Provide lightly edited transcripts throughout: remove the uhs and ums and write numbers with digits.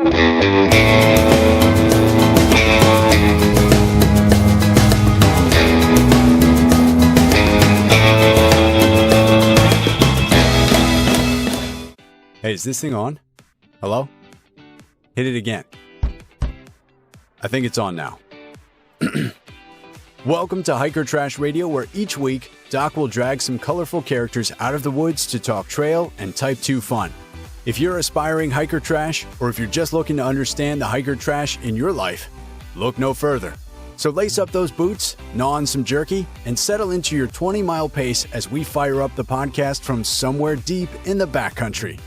Hey, is this thing on? Hello? Hit it again. I think it's on now. Welcome to Hiker Trash Radio, where each week, Doc will drag some colorful characters out of the woods to talk trail and Type 2 fun. If you're aspiring hiker trash, or if you're just looking to understand the hiker trash in your life, look no further. So lace up those boots, gnaw on some jerky, and settle into your 20-mile pace as we fire up the podcast from somewhere deep in the backcountry.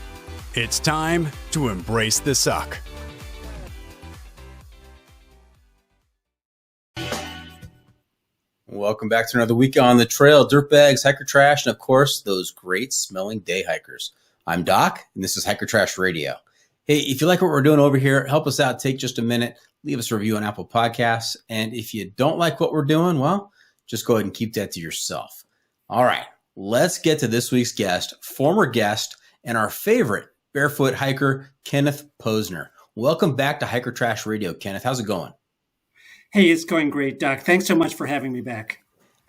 It's time to embrace the suck. Welcome back to another week on the trail. Dirtbags, hiker trash, and of course, those great smelling day hikers. I'm Doc, and this is Hiker Trash Radio. Hey, if you like what we're doing over here, help us out. Take just a minute. Leave us a review on Apple Podcasts. And if you don't like what we're doing, well, just go ahead and keep that to yourself. All right, let's get to this week's guest, former guest, and our favorite barefoot hiker, Kenneth Posner. Welcome back to Hiker Trash Radio, Kenneth. How's it going? Hey, it's going great, Doc. Thanks so much for having me back.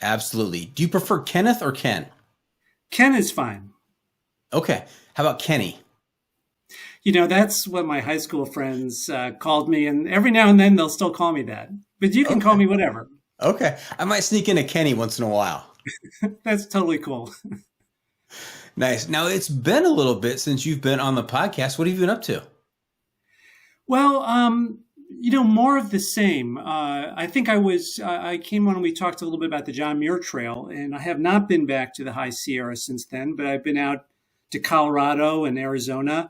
Absolutely. Do you prefer Kenneth or Ken? Ken is fine. Okay. How about Kenny? You know, that's what my high school friends called me, and every now and then they'll still call me that. But you can call me whatever. Okay. I might sneak in a Kenny once in a while. That's totally cool. Nice. Now, it's been a little bit since you've been on the podcast. What have you been up to? Well, more of the same. I think I came on and we talked a little bit about the John Muir Trail, and I have not been back to the High Sierra since then, but I've been out to Colorado and Arizona,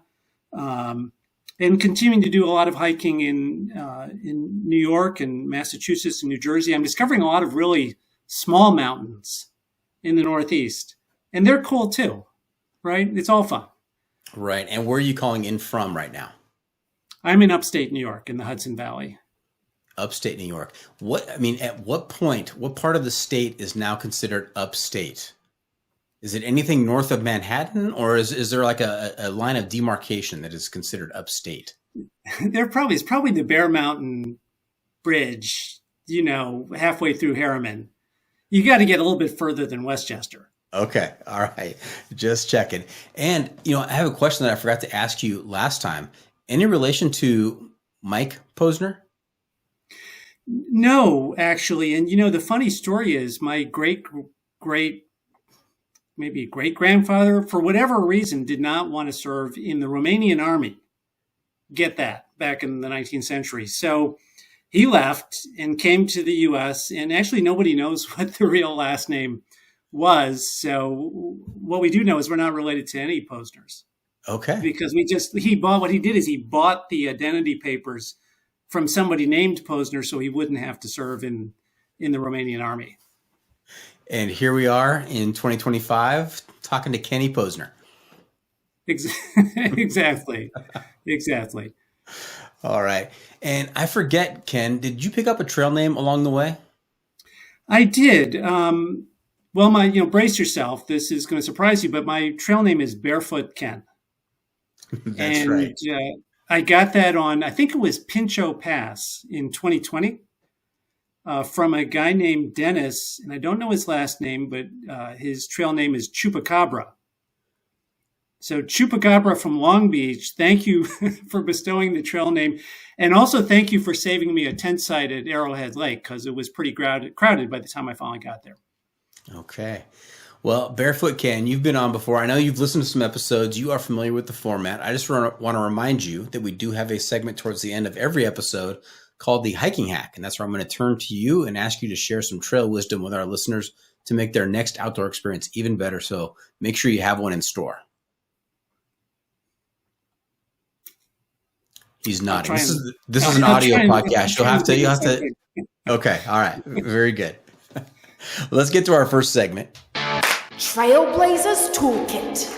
and continuing to do a lot of hiking in New York and Massachusetts and New Jersey. I'm discovering a lot of really small mountains in the Northeast, and they're cool too, right? It's all fun. Right. And where are you calling in from right now? I'm in upstate New York in the Hudson Valley. Upstate New York. At what point, what part of the state is now considered upstate? Is it anything north of Manhattan, or is there like a line of demarcation that is considered upstate? It's probably the Bear Mountain Bridge, halfway through Harriman. You got to get a little bit further than Westchester. Okay. All right. Just checking. And, I have a question that I forgot to ask you last time. Any relation to Mike Posner? No, actually. And, the funny story is my maybe great-grandfather, for whatever reason, did not want to serve in the Romanian army. Get that, back in the 19th century. So he left and came to the U.S., and actually nobody knows what the real last name was. So what we do know is we're not related to any Posners. Okay. Because he bought the identity papers from somebody named Posner so he wouldn't have to serve in the Romanian army. And here we are in 2025 talking to Kenny Posner. Exactly. Exactly. All right. And I forget, Ken, did you pick up a trail name along the way? I did. Brace yourself. This is going to surprise you, but my trail name is Barefoot Ken. That's right. I got that on, I think it was Pinchot Pass in 2020 from a guy named Dennis, and I don't know his last name, but his trail name is Chupacabra. So Chupacabra from Long Beach, thank you for bestowing the trail name. And also thank you for saving me a tent site at Arrowhead Lake, because it was pretty crowded by the time I finally got there. Okay. Well, Barefoot Ken, you've been on before. I know you've listened to some episodes. You are familiar with the format. I just want to remind you that we do have a segment towards the end of every episode called the Hiking Hack. And that's where I'm going to turn to you and ask you to share some trail wisdom with our listeners to make their next outdoor experience even better. So make sure you have one in store. He's nodding. This is an audio podcast. You'll have to. Okay. All right. Very good. Let's get to our first segment. Trailblazers Toolkit.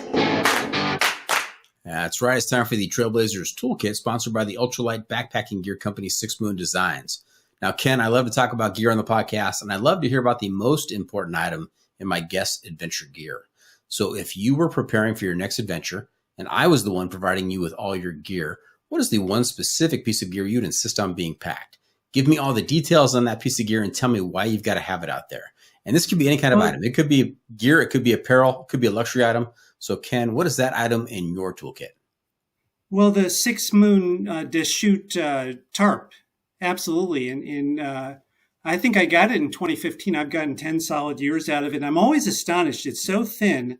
That's right. It's time for the Trailblazers Toolkit, sponsored by the ultralight backpacking gear company 6 Moon Designs. Now, Ken, I love to talk about gear on the podcast, and I love to hear about the most important item in my guest's adventure gear. So if you were preparing for your next adventure, and I was the one providing you with all your gear, what is the one specific piece of gear you'd insist on being packed? Give me all the details on that piece of gear and tell me why you've got to have it out there. And this could be any kind of item. It could be gear, it could be apparel, it could be a luxury item. So Ken, what is that item in your toolkit? Well, the 6 Moon Deschute tarp, absolutely. And I think I got it in 2015. I've gotten 10 solid years out of it. I'm always astonished. It's so thin.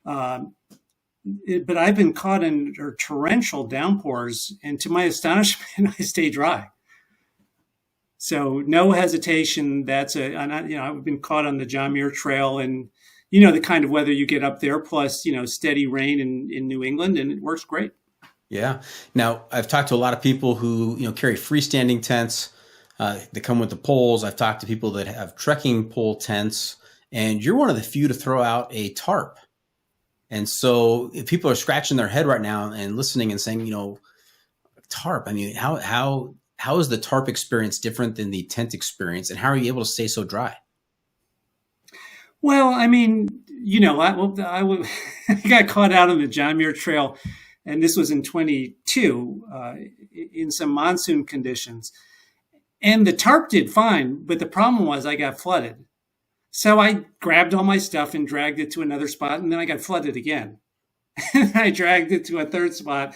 But I've been caught in torrential downpours, and to my astonishment, I stay dry. So no hesitation. I've been caught on the John Muir Trail, and the kind of weather you get up there, plus steady rain in New England, and it works great. Yeah. Now I've talked to a lot of people who carry freestanding tents. They come with the poles. I've talked to people that have trekking pole tents, and you're one of the few to throw out a tarp. And so if people are scratching their head right now and listening and saying, tarp, I mean, how is the tarp experience different than the tent experience? And how are you able to stay so dry? Well, I mean, I got caught out on the John Muir Trail, and this was in 22 in some monsoon conditions. And the tarp did fine, but the problem was I got flooded. So I grabbed all my stuff and dragged it to another spot, and then I got flooded again. And I dragged it to a third spot,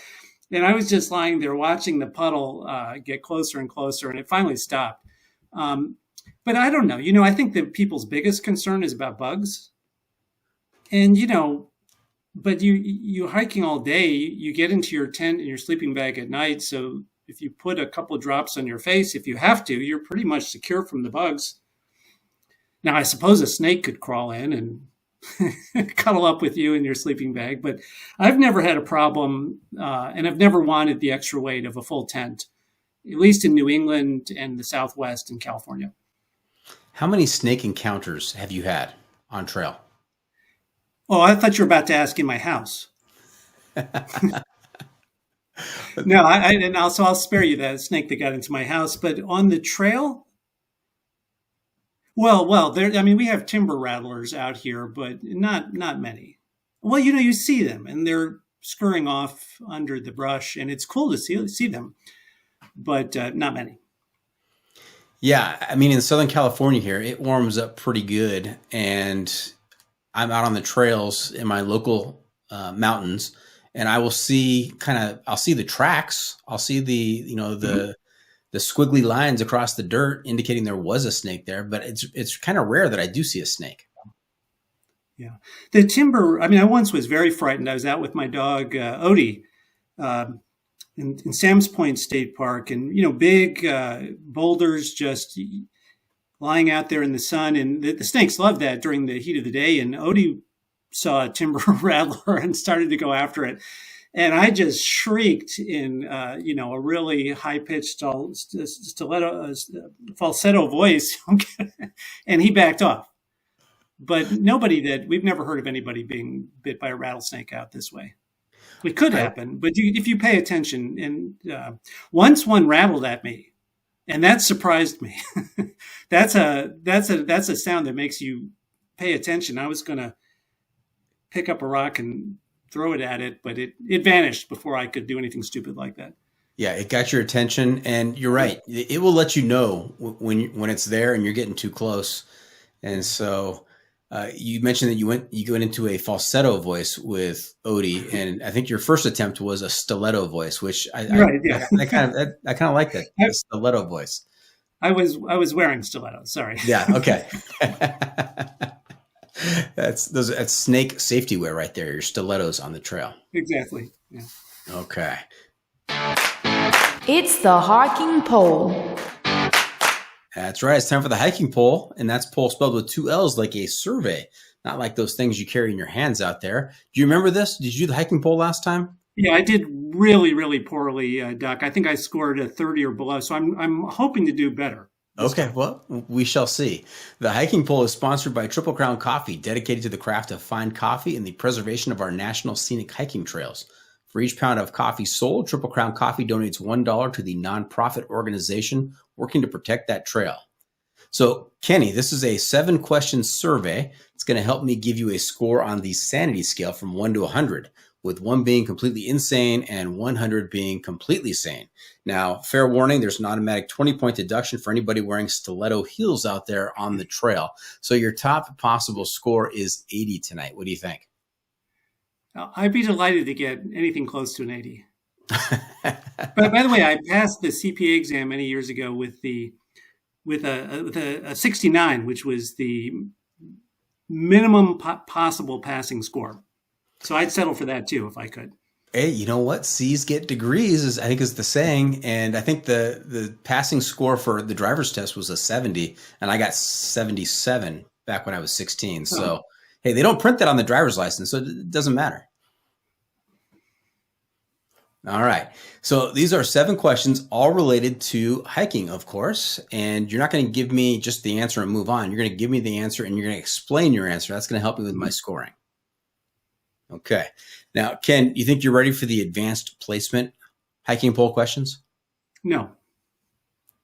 and I was just lying there watching the puddle get closer and closer, and it finally stopped. But I don't know. I think that people's biggest concern is about bugs. And, but you hiking all day, you get into your tent and your sleeping bag at night. So if you put a couple of drops on your face, if you have to, you're pretty much secure from the bugs. Now, I suppose a snake could crawl in and cuddle up with you in your sleeping bag, but I've never had a problem, and I've never wanted the extra weight of a full tent, at least in New England and the Southwest and California. How many snake encounters have you had on trail? Oh, I thought you were about to ask in my house. No, I'll spare you that snake that got into my house, but on the trail, well, we have timber rattlers out here, but not many. Well, you see them, and they're scurrying off under the brush, and it's cool to see them, but not many. Yeah, I mean, in Southern California here, it warms up pretty good, and I'm out on the trails in my local mountains, and I will see I'll see the tracks, I'll see the squiggly lines across the dirt indicating there was a snake there, but it's kind of rare that I do see a snake. Yeah. The timber, I once was very frightened. I was out with my dog, Odie, in Sam's Point State Park, and, big boulders just lying out there in the sun. And the snakes love that during the heat of the day. And Odie saw a timber rattler and started to go after it. And I just shrieked in, a really high-pitched stiletto, falsetto voice, and he backed off. But we've never heard of anybody being bit by a rattlesnake out this way. It could happen, but if you pay attention, and once one rattled at me, and that surprised me. That's a sound that makes you pay attention. I was going to pick up a rock and throw it at it, but it vanished before I could do anything stupid like that. Yeah, it got your attention, and you're right. It will let you know when it's there and you're getting too close. And so you mentioned that you went into a falsetto voice with Odie, and I think your first attempt was a stiletto voice, which I kind of like that, a stiletto voice. I was wearing stiletto. Sorry. Yeah. Okay. That's snake safety wear right there. Your stilettos on the trail. Exactly. Yeah. Okay. It's the hiking pole. That's right. It's time for the hiking pole, and that's pole spelled with 2 L's, like a survey, not like those things you carry in your hands out there. Do you remember this? Did you do the hiking pole last time? Yeah, I did really, really poorly, Doc. I think I scored a 30 or below, so I'm hoping to do better. Okay, well, we shall see. The hiking pole is sponsored by Triple Crown Coffee, dedicated to the craft of fine coffee and the preservation of our national scenic hiking trails. For each pound of coffee sold, Triple Crown Coffee donates $1 to the nonprofit organization working to protect that trail. So, Kenny, this is a 7-question survey. It's going to help me give you a score on the sanity scale from 1 to 100. with 1 being completely insane and 100 being completely sane. Now, fair warning, there's an automatic 20-point deduction for anybody wearing stiletto heels out there on the trail. So your top possible score is 80 tonight. What do you think? I'd be delighted to get anything close to an 80. But by the way, I passed the CPA exam many years ago with a 69, which was the minimum possible passing score. So I'd settle for that too if I could. Hey, you know what? C's get degrees, I think is the saying. And I think the passing score for the driver's test was a 70, and I got 77 back when I was 16. So, hey, they don't print that on the driver's license, so it doesn't matter. All right. So these are 7 questions, all related to hiking, of course. And you're not going to give me just the answer and move on. You're going to give me the answer and you're going to explain your answer. That's going to help me with my scoring. Okay. Now, Ken, you think you're ready for the advanced placement hiking pole questions? No.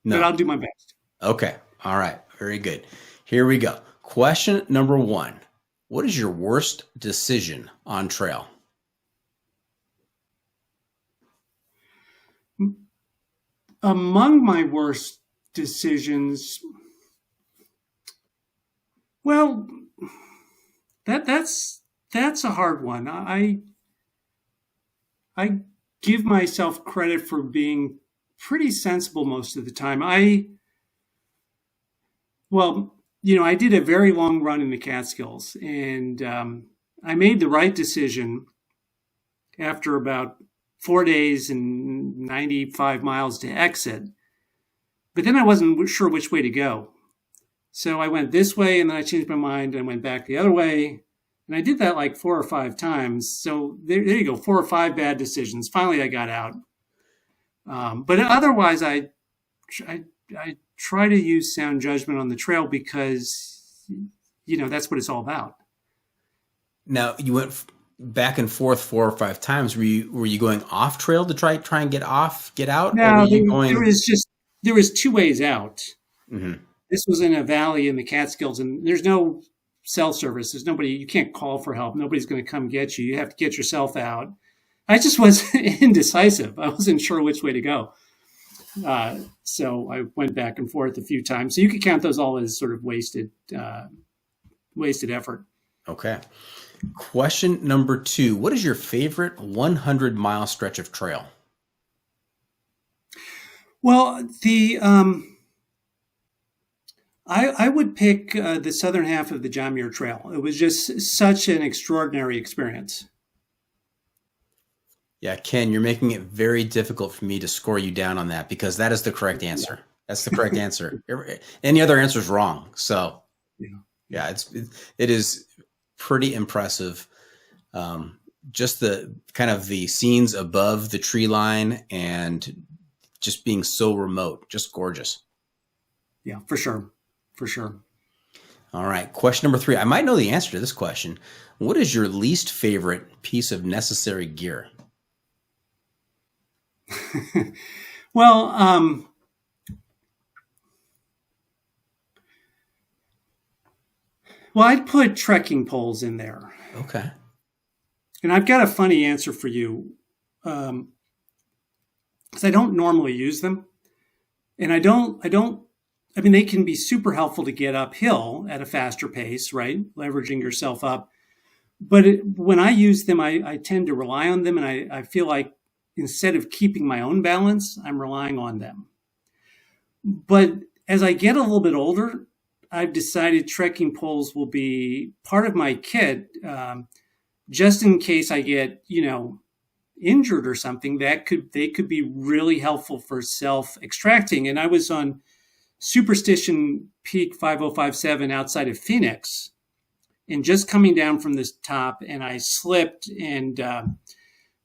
But I'll do my best. Okay. All right. Very good. Here we go. Question number 1. What is your worst decision on trail? Among my worst decisions, well, that's a hard one. I give myself credit for being pretty sensible most of the time. I did a very long run in the Catskills, and I made the right decision after about 4 days and 95 miles to exit. But then I wasn't sure which way to go. So I went this way, and then I changed my mind and went back the other way. And I did that like 4 or 5 times. So there you go, 4 or 5 bad decisions. Finally, I got out. But otherwise, I try to use sound judgment on the trail because, that's what it's all about. Now, you went back and forth 4 or 5 times. Were you going off trail to try and get out? No, there was 2 ways out. Mm-hmm. This was in a valley in the Catskills, and there's no cell service. There's nobody. You can't call for help. Nobody's going to come get you. You have to get yourself out. I just was indecisive. I wasn't sure which way to go. So I went back and forth a few times. So you could count those all as sort of wasted effort. Okay. Question number 2. What is your favorite 100-mile stretch of trail? Well, I would pick the southern half of the John Muir Trail. It was just such an extraordinary experience. Yeah, Ken, you're making it very difficult for me to score you down on that because that is the correct answer. That's the correct answer. Any other answer is wrong. So, yeah, it is pretty impressive. Just the kind of the scenes above the tree line and just being so remote, just gorgeous. Yeah, for sure. All right. Question number 3. I might know the answer to this question. What is your least favorite piece of necessary gear? Well, I'd put trekking poles in there. Okay. And I've got a funny answer for you, because I don't normally use them. And I mean, they can be super helpful to get uphill at a faster pace, right? Leveraging yourself up. But when I use them, I tend to rely on them. And I feel like instead of keeping my own balance, I'm relying on them. But as I get a little bit older, I've decided trekking poles will be part of my kit, just in case I get, injured or something. They could be really helpful for self-extracting. And I was on Superstition Peak 5057 outside of Phoenix, and just coming down from this top, and I slipped, and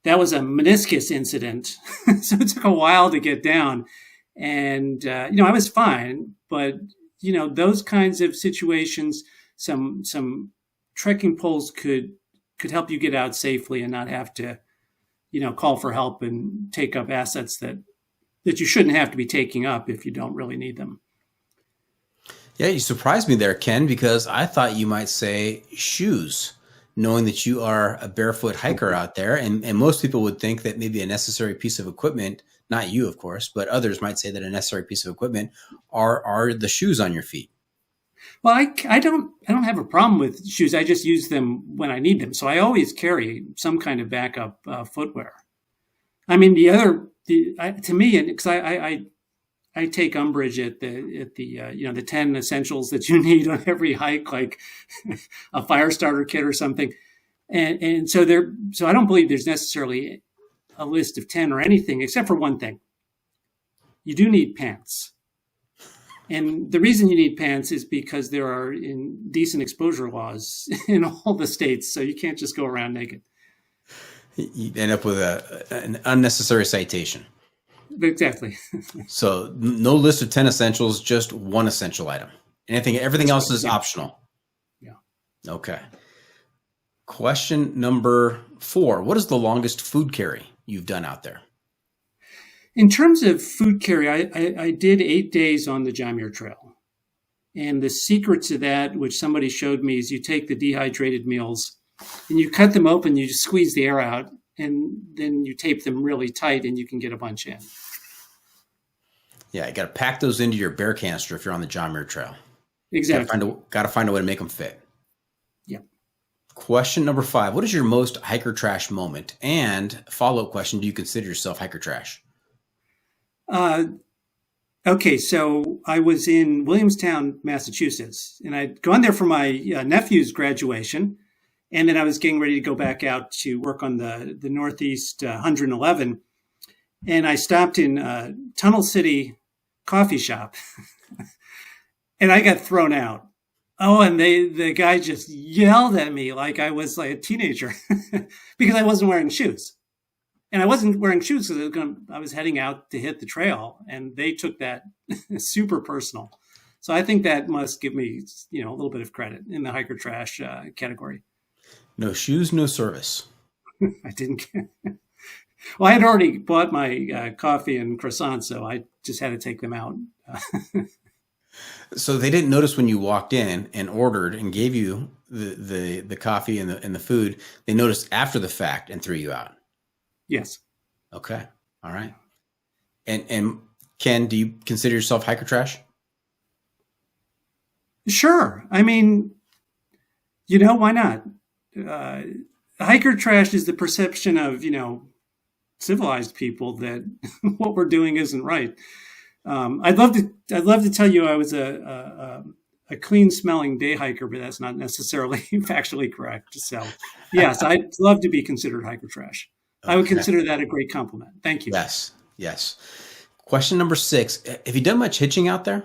that was a meniscus incident. So it took a while to get down, and I was fine, but those kinds of situations, some trekking poles could help you get out safely and not have to call for help and take up assets that you shouldn't have to be taking up if you don't really need them. Yeah, you surprised me there, Ken, because I thought you might say shoes. knowing that you are a barefoot hiker out there. And most people would think that maybe a necessary piece of equipment, not you, of course, but others might say that a necessary piece of equipment are the shoes on your feet. Well, I don't have a problem with shoes. I just use them when I need them. So I always carry some kind of backup footwear. I mean, to me, because I take umbrage at the 10 essentials that you need on every hike, like a fire starter kit or something. And so I don't believe there's necessarily a list of 10 or anything, except for one thing. You do need pants. And the reason you need pants is because there are indecent exposure laws in all the states. So you can't just go around naked. You end up with an unnecessary citation. Exactly. So no list of 10 essentials, just one essential item. Everything else is optional. Yeah. Okay. Question number 4. What is the longest food carry you've done out there? In terms of food carry, I did 8 days on the John Muir Trail. And the secret to that, which somebody showed me, is you take the dehydrated meals and you cut them open, you just squeeze the air out, and then you tape them really tight and you can get a bunch in. Yeah, you got to pack those into your bear canister if you're on the John Muir Trail. Exactly. Got to find a way to make them fit. Yeah. Question number 5. What is your most hiker trash moment? And follow-up question, do you consider yourself hiker trash? Okay, so I was in Williamstown, Massachusetts, and I'd gone there for my nephew's graduation, and then I was getting ready to go back out to work on the Northeast 111, and I stopped in Tunnel City coffee shop, and I got thrown out. Oh, and the guy just yelled at me like I was like a teenager because I wasn't wearing shoes. And I wasn't wearing shoes because I was heading out to hit the trail, and they took that super personal. So I think that must give me, a little bit of credit in the hiker trash category. No shoes, no service. I didn't. Well, I had already bought my coffee and croissants, so I just had to take them out. So they didn't notice when you walked in and ordered and gave you the coffee and the food. They noticed after the fact and threw you out. Yes. Okay. All right. And Ken, do you consider yourself hiker trash? Sure. I mean, why not? Hiker trash is the perception of, civilized people that what we're doing isn't right. I'd love to tell you I was a clean smelling day hiker, but that's not necessarily factually correct. So yes, I'd love to be considered hiker trash. I would consider that a great compliment. Thank you. Yes. Question number 6. Have you done much hitching out there?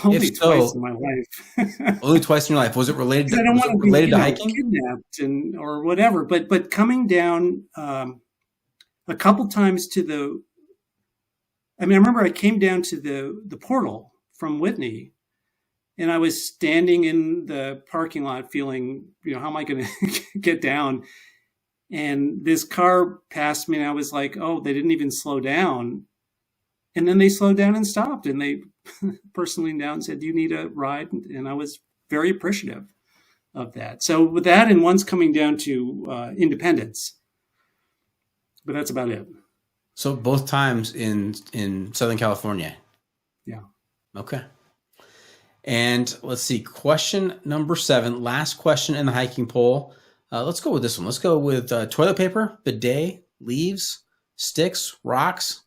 Only twice in my life. Only twice in your life. Was it related to, I don't want to be to hiking? Kidnapped or whatever. But coming down a couple times I remember I came down to the portal from Whitney, and I was standing in the parking lot feeling, how am I going to get down? And this car passed me, and I was like, oh, they didn't even slow down. And then they slowed down and stopped, and they person leaned down and said, do you need a ride? And I was very appreciative of that. So with that, and once coming down to Independence, but that's about it. So both times in Southern California. Yeah. Okay. And let's see, question number 7, last question in the hiking poll. Let's go with this one. Let's go with toilet paper, bidet, leaves, sticks, rocks,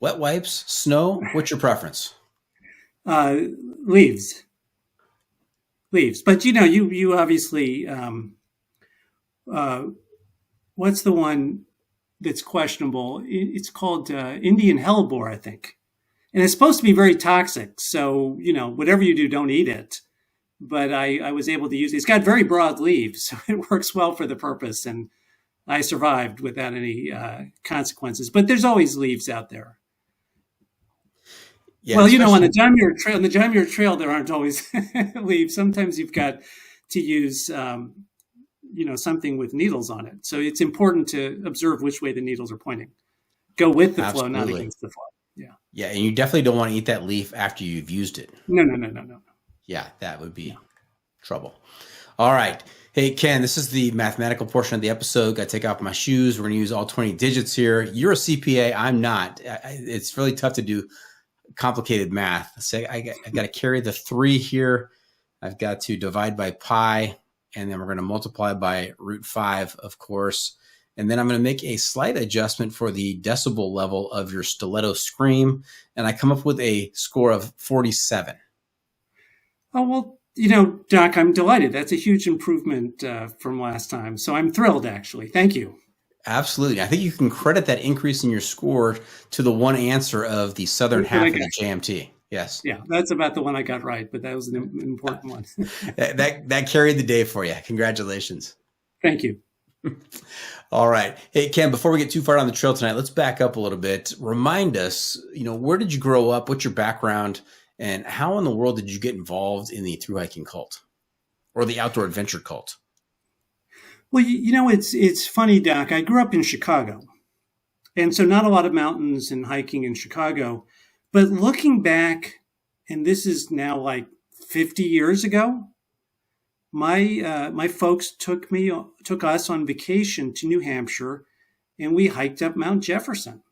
wet wipes, snow. What's your preference? Leaves. But you obviously, what's the one that's questionable? It's called Indian hellebore, I think. And it's supposed to be very toxic. So, whatever you do, don't eat it. But I was able to use it. It's got very broad leaves, so it works well for the purpose. And I survived without any consequences. But there's always leaves out there. Yeah, well, on the John Muir Trail, there aren't always leaves. Sometimes you've got to use, something with needles on it. So it's important to observe which way the needles are pointing. Go with the flow, not against the flow. Yeah. Yeah, and you definitely don't want to eat that leaf after you've used it. No. Yeah, that would be trouble. All right. Hey, Ken, this is the mathematical portion of the episode. Got to take off my shoes. We're going to use all 20 digits here. You're a CPA. I'm not. It's really tough to do complicated math. So I got to carry the 3 here. I've got to divide by pi, and then we're going to multiply by root 5, of course. And then I'm going to make a slight adjustment for the decibel level of your stiletto scream. And I come up with a score of 47. Oh, well, Doc, I'm delighted. That's a huge improvement from last time. So I'm thrilled, actually. Thank you. Absolutely. I think you can credit that increase in your score to the one answer of the southern half of the JMT. Yes. Yeah, that's about the one I got right, but that was an important one. that carried the day for you. Congratulations. Thank you. All right. Hey, Ken, before we get too far on the trail tonight, let's back up a little bit. Remind us, where did you grow up? What's your background? And how in the world did you get involved in the thru hiking cult or the outdoor adventure cult? Well, it's funny, Doc. I grew up in Chicago, and so not a lot of mountains and hiking in Chicago. But looking back, and this is now like 50 years ago, my folks took us on vacation to New Hampshire, and we hiked up Mount Jefferson.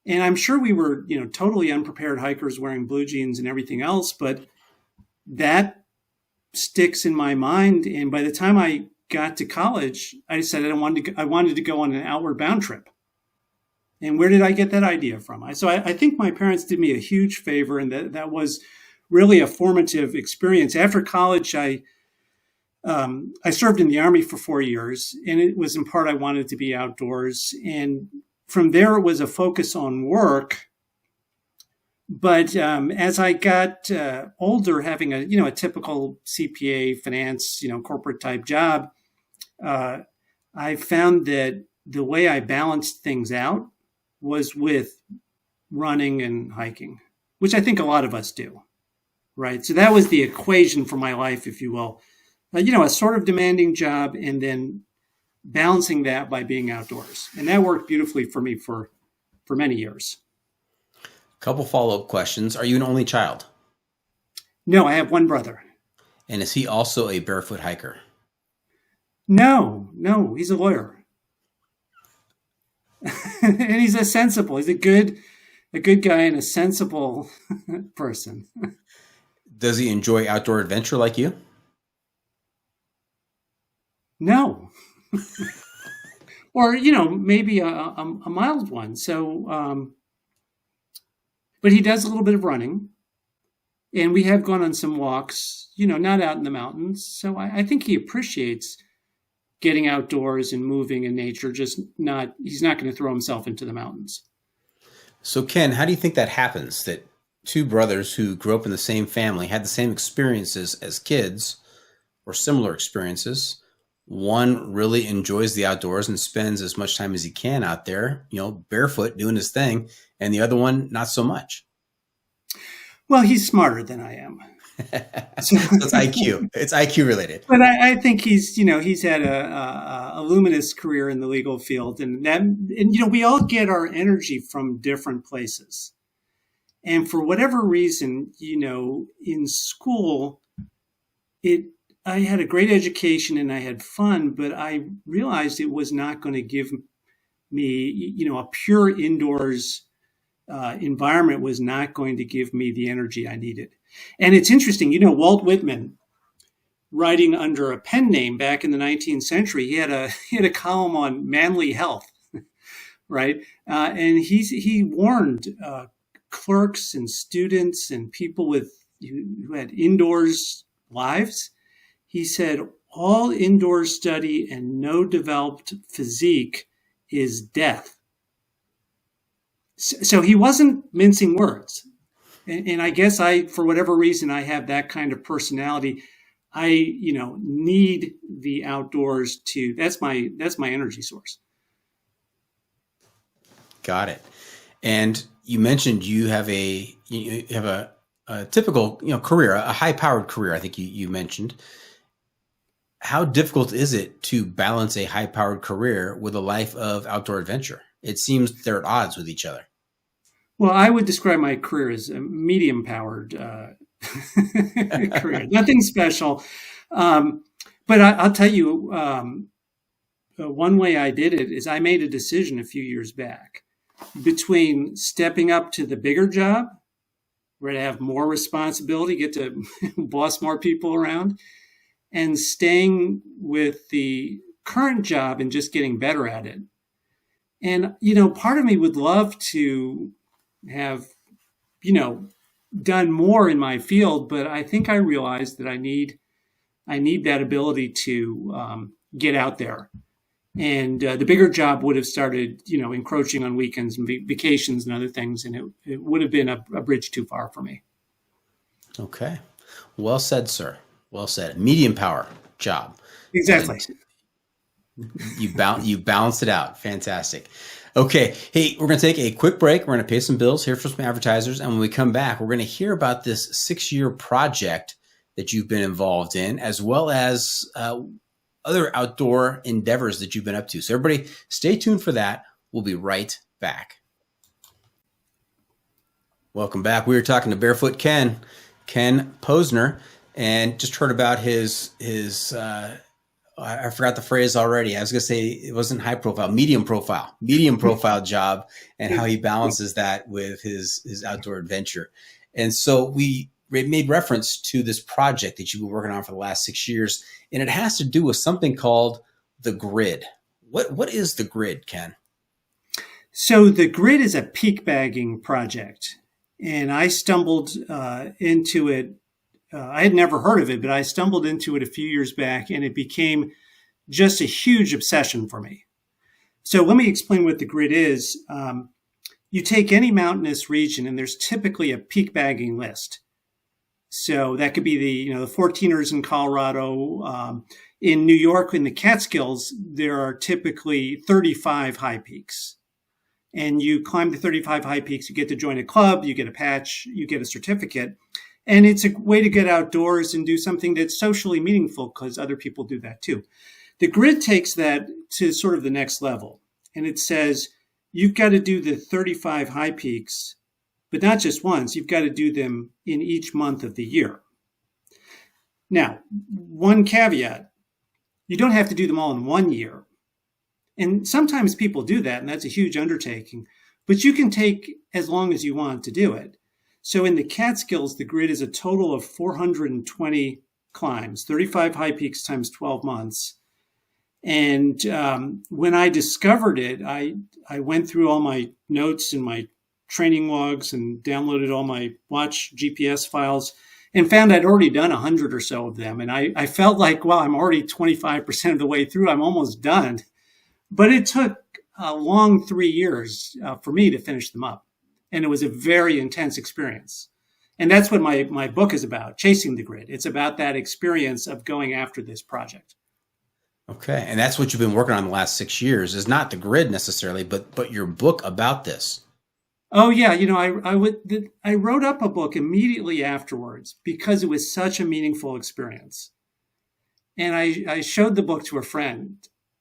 And I'm sure we were, totally unprepared hikers wearing blue jeans and everything else, but that sticks in my mind. And by the time I got to college, I decided I wanted to go on an outward bound trip. And where did I get that idea from? So I think my parents did me a huge favor, and that was really a formative experience. After college, I served in the Army for 4 years, and it was in part I wanted to be outdoors. And from there, it was a focus on work. But as I got older, having a typical CPA, finance, corporate type job, I found that the way I balanced things out was with running and hiking, which I think a lot of us do, right? So that was the equation for my life, if you will. A sort of demanding job, and then balancing that by being outdoors. And that worked beautifully for me for many years. Couple follow-up questions. Are you an only child? No, I have one brother. And is he also a barefoot hiker? No, he's a lawyer. And he's he's a good guy and a sensible person. Does he enjoy outdoor adventure like you? No. Or, maybe a mild one. So, but he does a little bit of running, and we have gone on some walks, not out in the mountains. So I think he appreciates getting outdoors and moving in nature, he's not going to throw himself into the mountains. So Ken, how do you think that happens, that two brothers who grew up in the same family had the same experiences as kids or similar experiences? One really enjoys the outdoors and spends as much time as he can out there, barefoot doing his thing, and the other one, not so much. Well, he's smarter than I am. So it's IQ. It's IQ related. But I think he's had a luminous career in the legal field, and we all get our energy from different places. And for whatever reason, in school, I had a great education and I had fun, but I realized it was not going to give me, a pure indoors environment was not going to give me the energy I needed. And it's interesting, Walt Whitman, writing under a pen name back in the 19th century, he had a column on manly health, right? And he warned clerks and students and people who had indoors lives. He said, all indoors study and no developed physique is death. So he wasn't mincing words. And I guess for whatever reason, I have that kind of personality. I, need the outdoors that's my energy source. Got it. And you mentioned you have a typical, career, a high powered career. I think you mentioned. How difficult is it to balance a high powered career with a life of outdoor adventure? It seems they're at odds with each other. Well, I would describe my career as a medium-powered career. Nothing special. But I'll tell you, one way I did it is I made a decision a few years back between stepping up to the bigger job, where I have more responsibility, get to boss more people around, and staying with the current job and just getting better at it. And, part of me would love to have, done more in my field, but I think I realized that I need that ability to get out there. And the bigger job would have started, encroaching on weekends and vacations and other things, and it would have been a bridge too far for me. Okay. Well said, sir. Well said. Medium power job. Exactly. You balanced it out. Fantastic. Okay. Hey, we're going to take a quick break. We're going to pay some bills, hear from some advertisers. And when we come back, we're going to hear about this 6-year project that you've been involved in, as well as other outdoor endeavors that you've been up to. So everybody stay tuned for that. We'll be right back. Welcome back. We were talking to Barefoot Ken Posner, and just heard about his I forgot the phrase already. I was going to say it wasn't high profile, medium profile job, and how he balances that with his outdoor adventure. And so we made reference to this project that you've been working on for the last 6 years, and it has to do with something called the grid. What is the grid, Ken? So the grid is a peak bagging project, and I stumbled into it. I had never heard of it, but I stumbled into it a few years back, and it became just a huge obsession for me. So let me explain what the grid is. You take any mountainous region, and there's typically a peak bagging list. So that could be the 14ers in Colorado. In New York, in the Catskills, there are typically 35 high peaks. And you climb the 35 high peaks, you get to join a club, you get a patch, you get a certificate. And it's a way to get outdoors and do something that's socially meaningful because other people do that too. The grid takes that to sort of the next level. And it says, you've got to do the 35 high peaks, but not just once. You've got to do them in each month of the year. Now, one caveat, you don't have to do them all in 1 year. And sometimes people do that, and that's a huge undertaking. But you can take as long as you want to do it. So in the Catskills, the grid is a total of 420 climbs, 35 high peaks times 12 months. And when I discovered it, I went through all my notes and my training logs and downloaded all my watch GPS files and found I'd already done 100 or so of them. And I felt like, well, I'm already 25% of the way through. I'm almost done. But it took a long 3 years for me to finish them up. And it was a very intense experience. And that's what my book is about, Chasing the Grid. It's about that experience of going after this project. Okay. And that's what you've been working on the last 6 years, is not the grid necessarily, but your book about this. Oh, yeah. I wrote up a book immediately afterwards because it was such a meaningful experience. And I showed the book to a friend,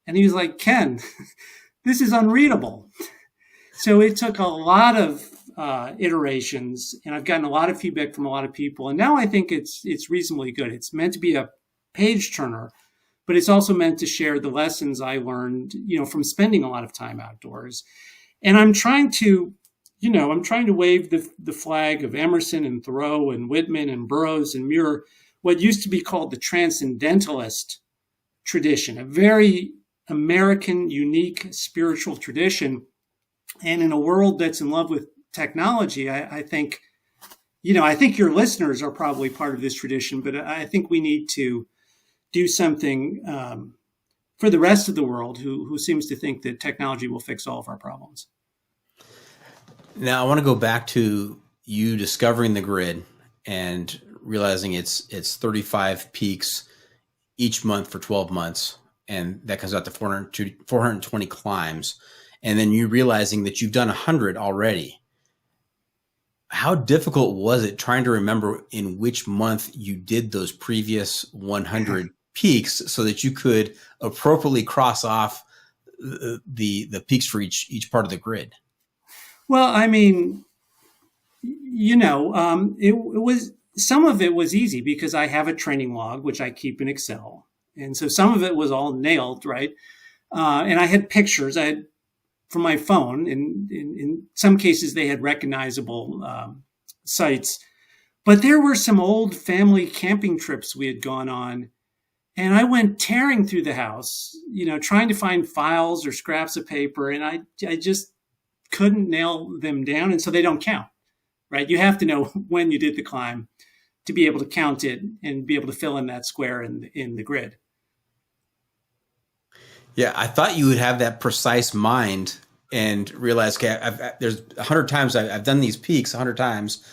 and he was like, Ken, this is unreadable. So it took a lot of iterations, and I've gotten a lot of feedback from a lot of people. And now I think it's reasonably good. It's meant to be a page turner, but it's also meant to share the lessons I learned, from spending a lot of time outdoors. And I'm trying to wave the flag of Emerson and Thoreau and Whitman and Burroughs and Muir, what used to be called the transcendentalist tradition, a very American, unique spiritual tradition. And in a world that's in love with technology, I think your listeners are probably part of this tradition, but I think we need to do something for the rest of the world who seems to think that technology will fix all of our problems. Now, I want to go back to you discovering the grid and realizing it's 35 peaks each month for 12 months. And that comes out to 420 climbs. And then you realizing that you've done 100 already. How difficult was it trying to remember in which month you did those previous 100 peaks so that you could appropriately cross off the peaks for each part of the grid? Well, I mean, it was, some of it was easy because I have a training log, which I keep in Excel. And so some of it was all nailed, right? And I had pictures I had from my phone. And in some cases, they had recognizable sites. But there were some old family camping trips we had gone on. And I went tearing through the house, trying to find files or scraps of paper. And I just couldn't nail them down. And so they don't count, right? You have to know when you did the climb to be able to count it and be able to fill in that square in the grid. Yeah, I thought you would have that precise mind and realize, okay, there's 100 times I've done these peaks 100 times,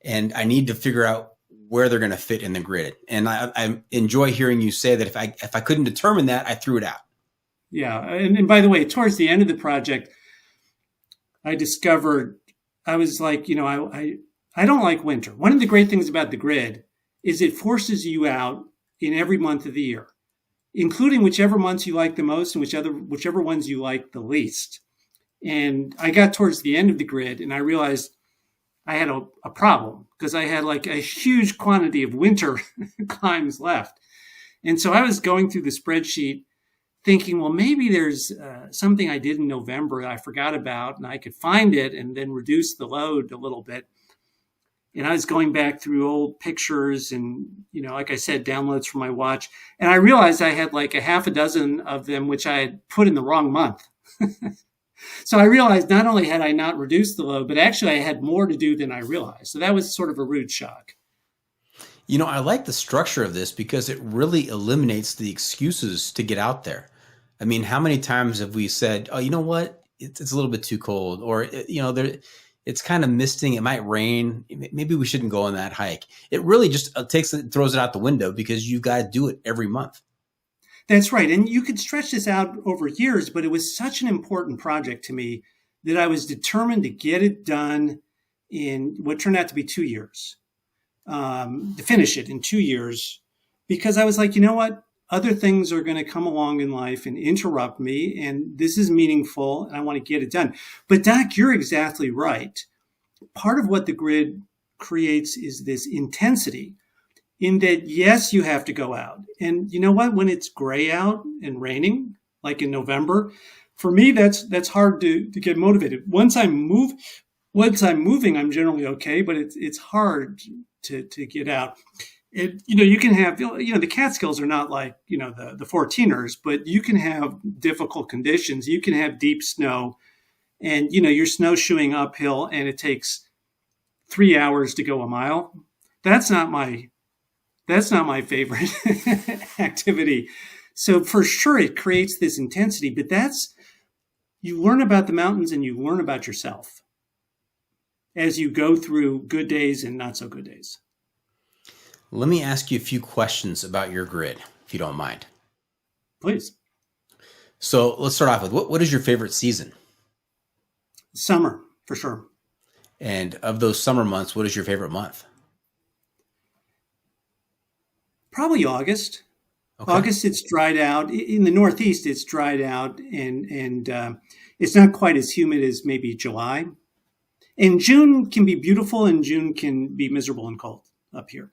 and I need to figure out where they're going to fit in the grid. And I enjoy hearing you say that if I couldn't determine that, I threw it out. Yeah, and by the way, towards the end of the project, I discovered I was like, I don't like winter. One of the great things about the grid is it forces you out in every month of the year, including whichever months you like the most and whichever ones you like the least. And I got towards the end of the grid and I realized I had a problem because I had like a huge quantity of winter climbs left. And so I was going through the spreadsheet thinking, well, maybe there's something I did in November that I forgot about and I could find it and then reduce the load a little bit. And I was going back through old pictures and, like I said, downloads from my watch. And I realized I had like a half a dozen of them, which I had put in the wrong month. So I realized not only had I not reduced the load, but actually I had more to do than I realized. So that was sort of a rude shock. I like the structure of this because it really eliminates the excuses to get out there. I mean, how many times have we said, oh, you know what? It's a little bit too cold, or, it's kind of misting. It might rain. Maybe we shouldn't go on that hike. It really just throws it out the window because you've got to do it every month. That's right. And you could stretch this out over years, but it was such an important project to me that I was determined to get it done in what turned out to be 2 years, to finish it in 2 years, because I was like, you know what? Other things are going to come along in life and interrupt me, and this is meaningful, and I want to get it done. But Doc, you're exactly right. Part of what the grid creates is this intensity in that, yes, you have to go out. And you know what? When it's gray out and raining, like in November, for me, that's hard to get motivated. Once I'm moving, I'm generally okay, but it's hard to get out. You can have, the Catskills are not like, the 14ers, but you can have difficult conditions. You can have deep snow and, you're snowshoeing uphill and it takes 3 hours to go a mile. That's not my favorite activity. So for sure it creates this intensity, but you learn about the mountains and you learn about yourself as you go through good days and not so good days. Let me ask you a few questions about your grid, if you don't mind. Please. So let's start off with what is your favorite season? Summer, for sure. And of those summer months, what is your favorite month? Probably August. Okay. August, it's dried out. In the Northeast, it's dried out, and it's not quite as humid as maybe July. And June can be beautiful, and June can be miserable and cold up here.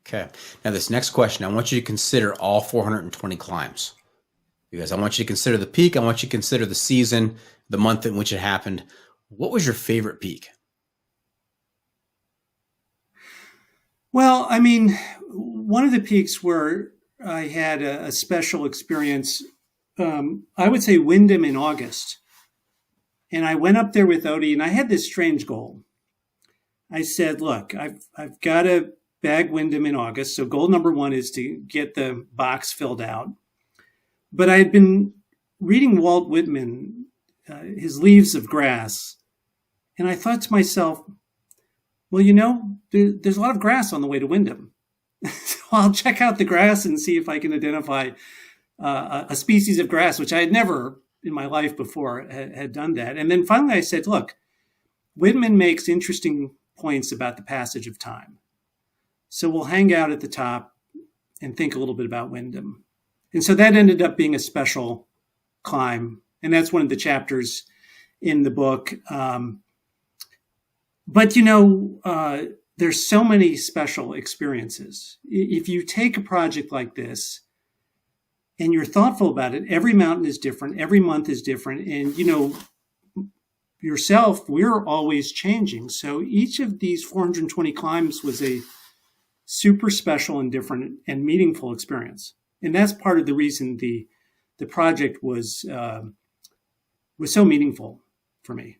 Okay. Now, this next question, I want you to consider all 420 climbs. Because I want you to consider the peak. I want you to consider the season, the month in which it happened. What was your favorite peak? Well, I mean, one of the peaks where I had a special experience, I would say Wyndham in August. And I went up there with Odie, and I had this strange goal. I said, look, I've got to bag Wyndham in August. So goal number one is to get the box filled out. But I had been reading Walt Whitman, his Leaves of Grass. And I thought to myself, well, there's a lot of grass on the way to Wyndham. So I'll check out the grass and see if I can identify a species of grass, which I had never in my life before had done that. And then finally I said, look, Whitman makes interesting points about the passage of time. So we'll hang out at the top and think a little bit about Wyndham. And so that ended up being a special climb. And that's one of the chapters in the book. But, there's so many special experiences. If you take a project like this and you're thoughtful about it, every mountain is different, every month is different. And, yourself, we're always changing. So each of these 420 climbs was a super special and different and meaningful experience. And that's part of the reason the project was so meaningful for me.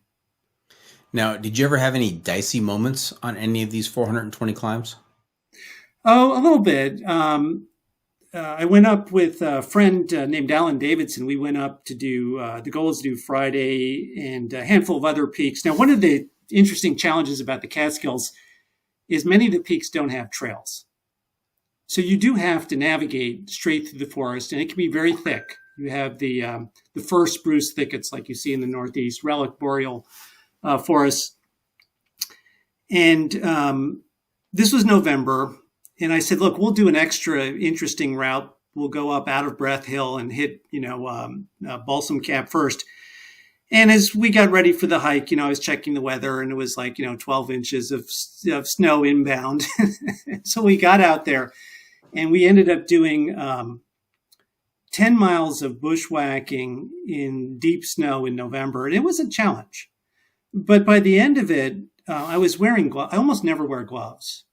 Now, did you ever have any dicey moments on any of these 420 climbs? Oh, a little bit. I went up with a friend named Alan Davidson. We went up to do, the goal is to do Friday and a handful of other peaks. Now, one of the interesting challenges about the Catskills is many of the peaks don't have trails. So you do have to navigate straight through the forest, and it can be very thick. You have the fir spruce thickets like you see in the Northeast, relic boreal forests. And this was November. And I said, look, we'll do an extra interesting route. We'll go up Out of Breath Hill and hit, Balsam Cap first. And as we got ready for the hike, I was checking the weather, and it was like, 12 inches of snow inbound. So we got out there, and we ended up doing 10 miles of bushwhacking in deep snow in November. And it was a challenge. But by the end of it, I was wearing gloves. I almost never wear gloves.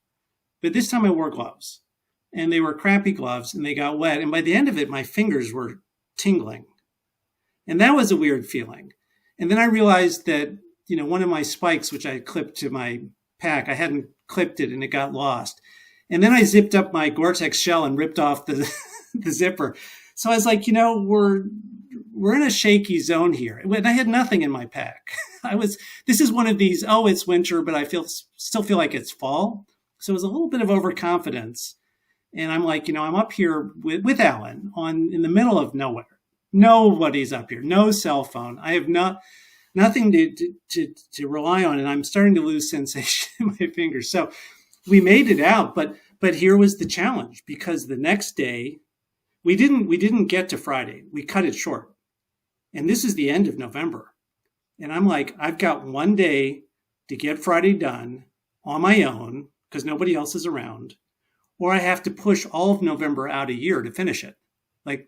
But this time I wore gloves, and they were crappy gloves, and they got wet. And by the end of it, my fingers were tingling. And that was a weird feeling. And then I realized that, one of my spikes, which I clipped to my pack, I hadn't clipped it, and it got lost. And then I zipped up my Gore-Tex shell and ripped off the zipper. So I was like, we're in a shaky zone here. And I had nothing in my pack. This is one of these, it's winter, but I still feel like it's fall. So it was a little bit of overconfidence. And I'm like, I'm up here with Alan in the middle of nowhere. Nobody's up here. No cell phone. I have nothing to rely on. And I'm starting to lose sensation in my fingers. So we made it out. But here was the challenge, because the next day we didn't get to Friday. We cut it short. And this is the end of November. And I'm like, I've got one day to get Friday done on my own, because nobody else is around, or I have to push all of November out a year to finish it.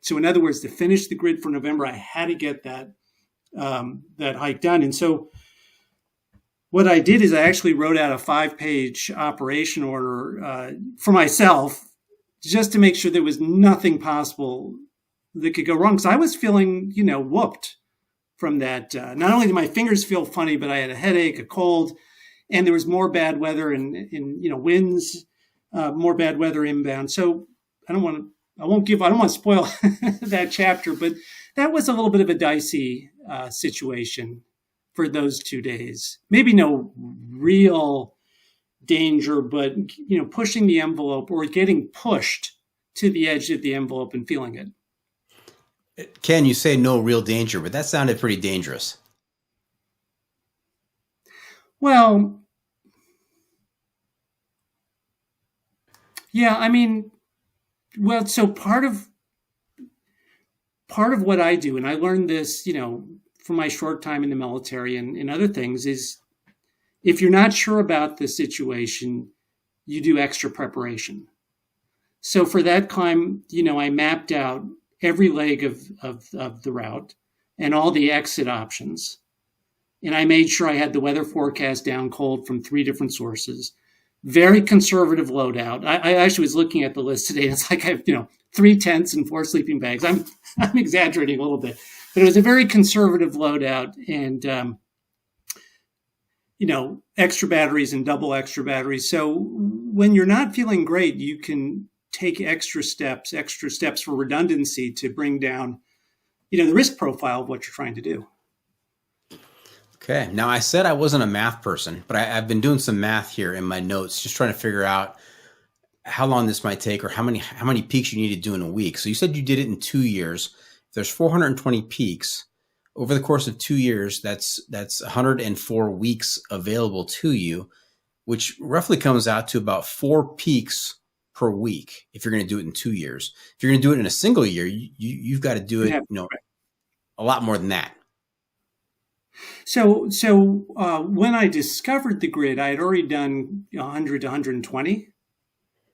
So in other words, to finish the grid for November, I had to get that hike done. And so what I did is I actually wrote out a 5-page operation order for myself, just to make sure there was nothing possible that could go wrong. Because I was feeling, whooped from that. Not only did my fingers feel funny, but I had a headache, a cold, and there was more bad weather and winds, more bad weather inbound. So I don't want to spoil that chapter, but that was a little bit of a dicey situation for those 2 days. Maybe no real danger, but pushing the envelope or getting pushed to the edge of the envelope and feeling it. Ken, you say no real danger, but that sounded pretty dangerous. Well, yeah, so part of what I do, and I learned this, from my short time in the military and other things, is if you're not sure about the situation, you do extra preparation. So for that climb, I mapped out every leg of the route and all the exit options. And I made sure I had the weather forecast down cold from 3 different sources. Very conservative loadout. I actually was looking at the list today, and it's like I have, 3 tents and 4 sleeping bags. I'm exaggerating a little bit, but it was a very conservative loadout, and extra batteries and double extra batteries. So when you're not feeling great, you can take extra steps for redundancy to bring down, the risk profile of what you're trying to do. Okay. Now, I said I wasn't a math person, but I've been doing some math here in my notes, just trying to figure out how long this might take or how many peaks you need to do in a week. So you said you did it in 2 years. If there's 420 peaks over the course of 2 years, that's 104 weeks available to you, which roughly comes out to about 4 peaks per week. If you're going to do it in 2 years, if you're going to do it in a single year, you've got to do it, a lot more than that. So when I discovered the grid, I had already done 100 to 120.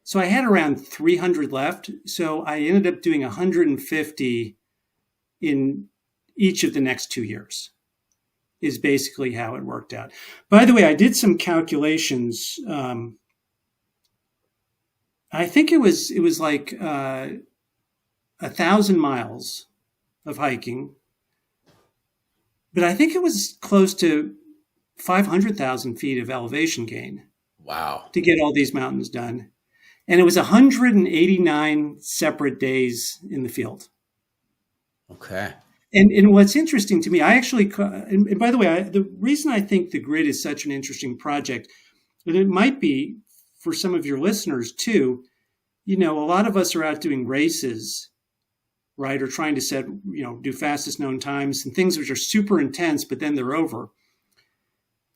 So I had around 300 left. So I ended up doing 150 in each of the next 2 years, is basically how it worked out. By the way, I did some calculations. I think it was like 1,000 miles of hiking, but I think it was close to 500,000 feet of elevation gain. Wow. To get all these mountains done. And it was 189 separate days in the field. Okay. And what's interesting to me, I actually, and by the way, the reason I think the grid is such an interesting project, and it might be for some of your listeners too, a lot of us are out doing races, right? Or trying to set, do fastest known times and things which are super intense, but then they're over.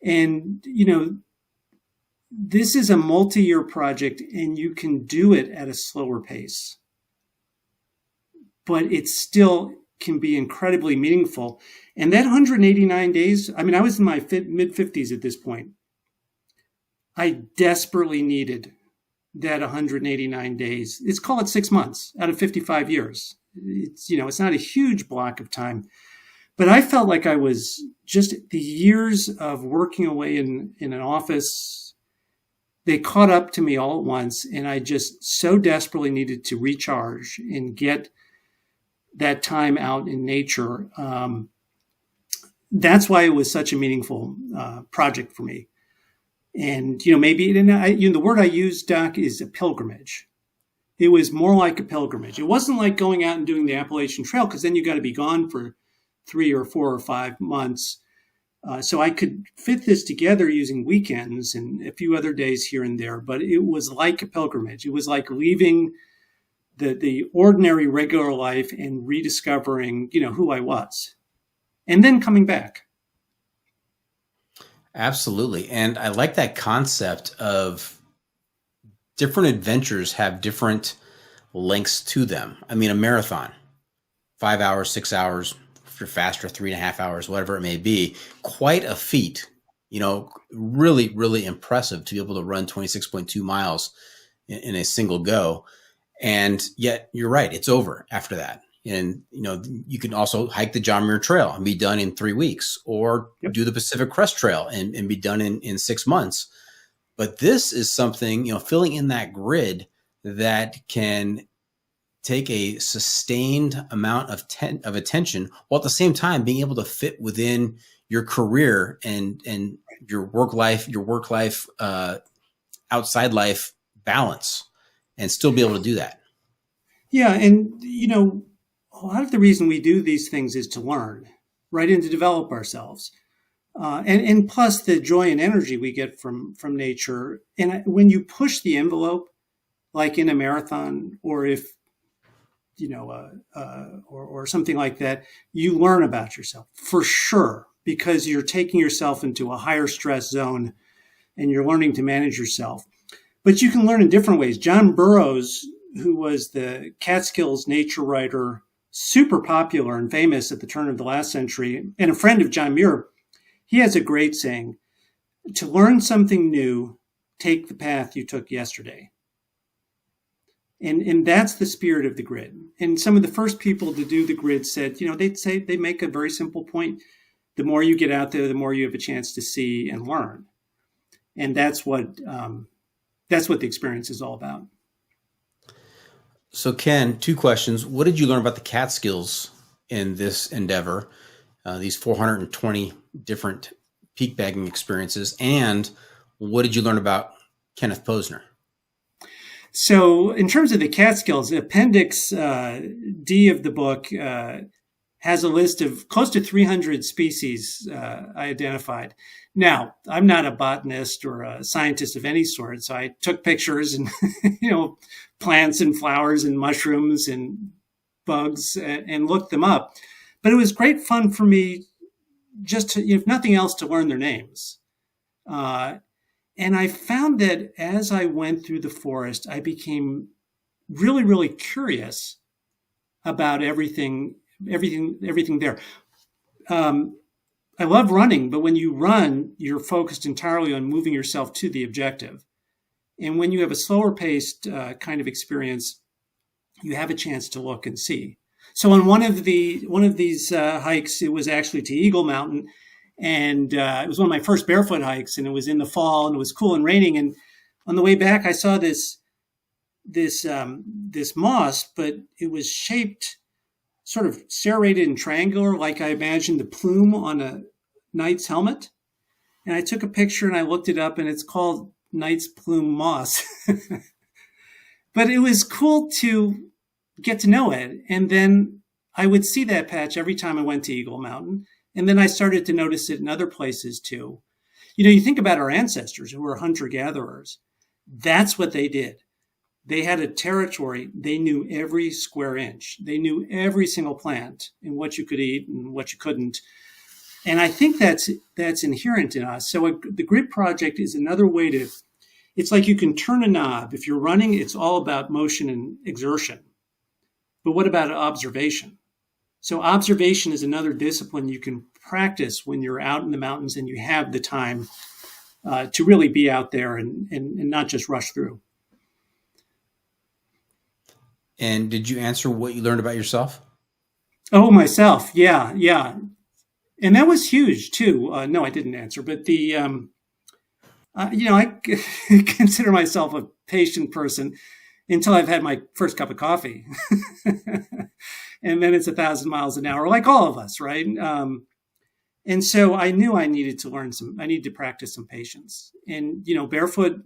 And, this is a multi-year project and you can do it at a slower pace, but it still can be incredibly meaningful. And that 189 days, I was in my mid-50s at this point. I desperately needed that 189 days. Let's call it 6 months out of 55 years. It's not a huge block of time, but I felt like I was just the years of working away in an office. They caught up to me all at once, and I just so desperately needed to recharge and get that time out in nature. That's why it was such a meaningful project for me. And, maybe the word I use, Doc, is a pilgrimage. It was more like a pilgrimage. It wasn't like going out and doing the Appalachian Trail, because then you got to be gone for 3 or 4 or 5 months. So I could fit this together using weekends and a few other days here and there, but it was like a pilgrimage. It was like leaving the ordinary, regular life and rediscovering, who I was, and then coming back. Absolutely. And I like that concept of different adventures have different lengths to them. A marathon, 5 hours, 6 hours, if you're faster, 3.5 hours, whatever it may be, quite a feat, really, really impressive to be able to run 26.2 miles in a single go. And yet you're right, it's over after that. And, you can also hike the John Muir Trail and be done in 3 weeks, or do the Pacific Crest Trail and be done in 6 months. But this is something, filling in that grid that can take a sustained amount of attention, while at the same time being able to fit within your career and your work life, outside life balance, and still be able to do that. Yeah. And, a lot of the reason we do these things is to learn, right? And to develop ourselves. And plus the joy and energy we get from nature. And when you push the envelope, like in a marathon, or if, or something like that, you learn about yourself for sure, because you're taking yourself into a higher stress zone and you're learning to manage yourself. But you can learn in different ways. John Burroughs, who was the Catskills nature writer, super popular and famous at the turn of the last century, and a friend of John Muir, he has a great saying: to learn something new, take the path you took yesterday. And that's the spirit of the grid. And some of the first people to do the grid said, they make a very simple point. The more you get out there, the more you have a chance to see and learn. And that's what the experience is all about. So Ken, 2 questions. What did you learn about the Catskills in this endeavor, these 420 different peak bagging experiences? And what did you learn about Kenneth Posner? So in terms of the Catskills, Appendix D of the book has a list of close to 300 species I identified. Now, I'm not a botanist or a scientist of any sort, so I took pictures and, plants and flowers and mushrooms and bugs and looked them up. But it was great fun for me just to, if nothing else, to learn their names. And I found that as I went through the forest, I became really, really curious about everything there. I love running, but when you run, you're focused entirely on moving yourself to the objective. And when you have a slower paced kind of experience, you have a chance to look and see. So on one of these hikes, it was actually to Eagle Mountain, and it was one of my first barefoot hikes, and it was in the fall, and it was cool and raining. And on the way back, I saw this moss, but it was shaped sort of serrated and triangular, like I imagined the plume on a knight's helmet. And I took a picture and I looked it up, and it's called knight's plume moss. But it was cool to get to know it. And then I would see that patch every time I went to Eagle Mountain. And then I started to notice it in other places too. You think about our ancestors who were hunter-gatherers. That's what they did. They had a territory. They knew every square inch. They knew every single plant and what you could eat and what you couldn't. And I think that's inherent in us. So the Grit Project is another way to, it's like you can turn a knob. If you're running, it's all about motion and exertion. But what about observation? So observation is another discipline you can practice when you're out in the mountains and you have the time to really be out there and not just rush through. And did you answer what you learned about yourself? Oh, myself. Yeah. And that was huge too. No, I didn't answer, but I consider myself a patient person until I've had my first cup of coffee. And then it's 1,000 miles an hour, like all of us, right? And so I knew I needed to practice some patience. And, barefoot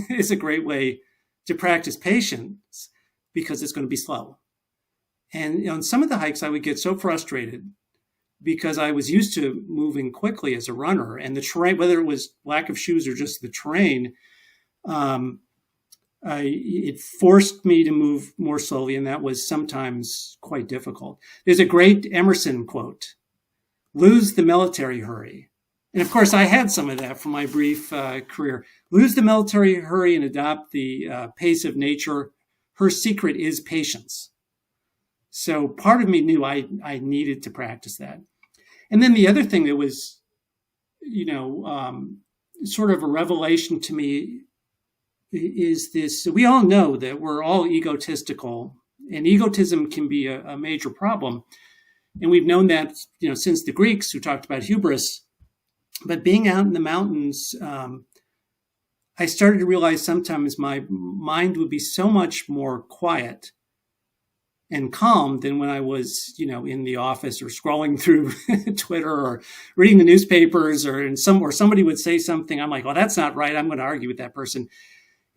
is a great way to practice patience because it's going to be slow. And on some of the hikes, I would get so frustrated because I was used to moving quickly as a runner, and the terrain, whether it was lack of shoes or just the terrain, it forced me to move more slowly, and that was sometimes quite difficult. There's a great Emerson quote, "Lose the military hurry." And of course, I had some of that from my brief career. Lose the military hurry and adopt the pace of nature. Her secret is patience. So part of me knew I needed to practice that. And then the other thing that was, sort of a revelation to me is this. We all know that we're all egotistical, and egotism can be a major problem. And we've known that, since the Greeks who talked about hubris. But being out in the mountains, I started to realize sometimes my mind would be so much more quiet and calm than when I was, in the office or scrolling through Twitter or reading the newspapers or somebody would say something. I'm like, well, that's not right. I'm going to argue with that person.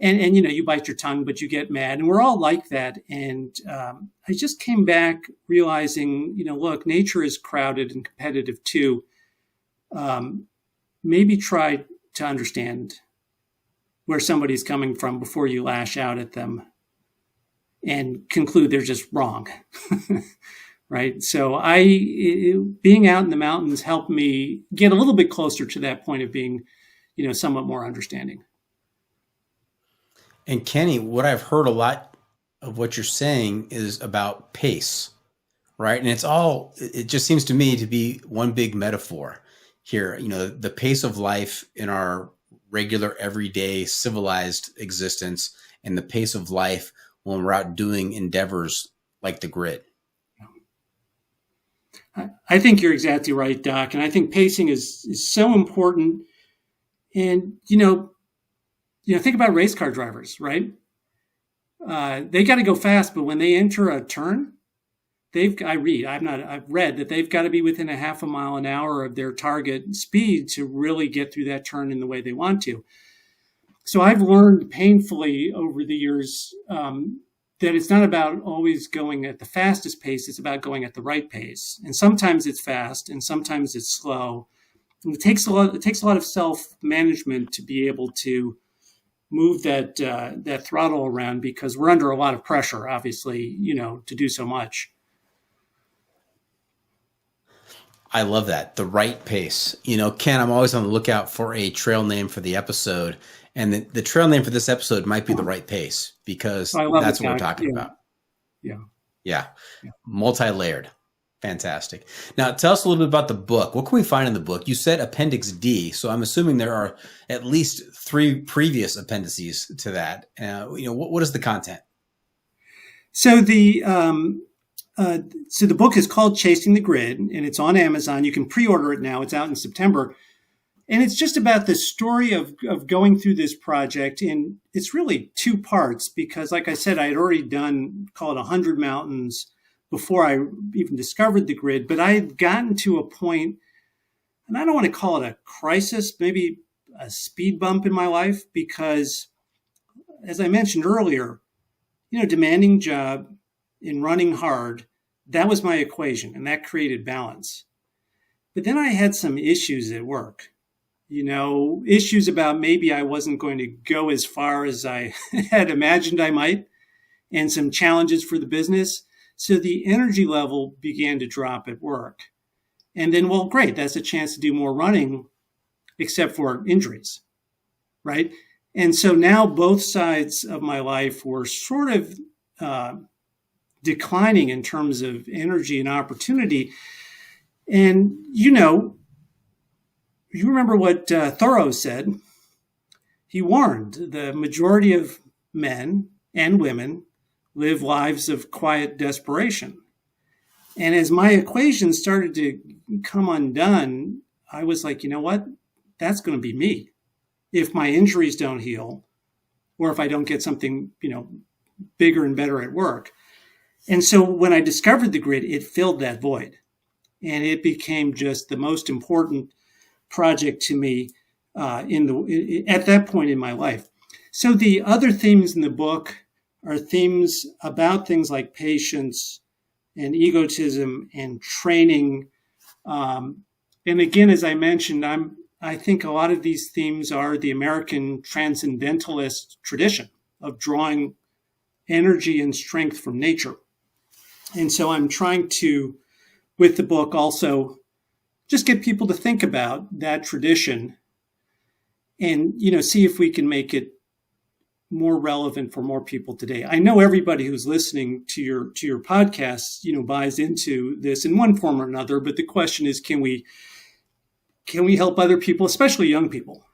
And you bite your tongue, but you get mad. And we're all like that. And I just came back realizing, look, nature is crowded and competitive too. Maybe try to understand where somebody's coming from before you lash out at them and conclude they're just wrong. Right? So being out in the mountains helped me get a little bit closer to that point of being, somewhat more understanding. And Kenny, what I've heard a lot of what you're saying is about pace, right? And it just seems to me to be one big metaphor here. The pace of life in our regular, everyday, civilized existence, and the pace of life when we're out doing endeavors like the Grit. I think you're exactly right, Doc. And I think pacing is so important. And, think about race car drivers, right? They got to go fast, but when they enter a turn, I've read that they've got to be within a half a mile an hour of their target speed to really get through that turn in the way they want to. So I've learned painfully over the years that it's not about always going at the fastest pace. It's about going at the right pace. And sometimes it's fast and sometimes it's slow. And it takes a lot of self-management to be able to move that throttle around, because we're under a lot of pressure, obviously, to do so much. I love that. The right pace. Ken, I'm always on the lookout for a trail name for the episode. And the trail name for this episode might be The Right Pace, because that's what we're talking about. Yeah. Multi-layered. Fantastic. Now, tell us a little bit about the book. What can we find in the book? You said Appendix D, so I'm assuming there are at least 3 previous appendices to that. What is the content? So the book is called Chasing the Grid, and it's on Amazon. You can pre-order it now. It's out in September. And it's just about the story of going through this project. And it's really 2 parts because, like I said, I had already done, call it 100 mountains before I even discovered the grid. But I had gotten to a point, and I don't want to call it a crisis, maybe a speed bump in my life, because, as I mentioned earlier, demanding job and running hard, that was my equation, and that created balance. But then I had some issues at work, issues about maybe I wasn't going to go as far as I had imagined I might, and some challenges for the business. So the energy level began to drop at work. And then, well, great, that's a chance to do more running, except for injuries, right? And so now both sides of my life were sort of declining in terms of energy and opportunity. And, you remember what Thoreau said. He warned the majority of men and women live lives of quiet desperation. And as my equation started to come undone, I was like, you know what? That's going to be me. If my injuries don't heal, or if I don't get something, bigger and better at work. And so when I discovered the grid, it filled that void. And it became just the most important project to me at that point in my life. So the other themes in the book are themes about things like patience and egotism and training. And again, as I mentioned, I think a lot of these themes are the American transcendentalist tradition of drawing energy and strength from nature. And so I'm trying to, with the book, also just get people to think about that tradition and, see if we can make it more relevant for more people today. I know everybody who's listening to your podcast, buys into this in one form or another, but the question is, can we help other people, especially young people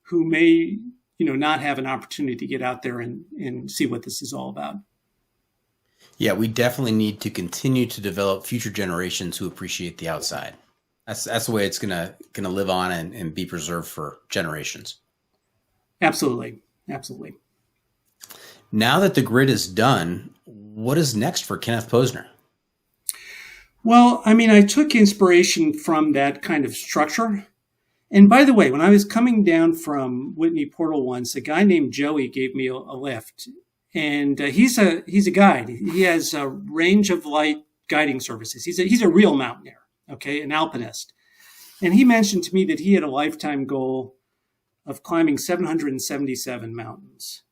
who may, not have an opportunity to get out there and see what this is all about? Yeah, we definitely need to continue to develop future generations who appreciate the outside. That's the way it's gonna live on and be preserved for generations. Absolutely. Now that the grid is done, what is next for Kenneth Posner? Well, I took inspiration from that kind of structure. And by the way, when I was coming down from Whitney Portal once, a guy named Joey gave me a lift. And he's a guide. He has a range of light guiding services. He's a real mountaineer, okay, an alpinist. And he mentioned to me that he had a lifetime goal of climbing 777 mountains.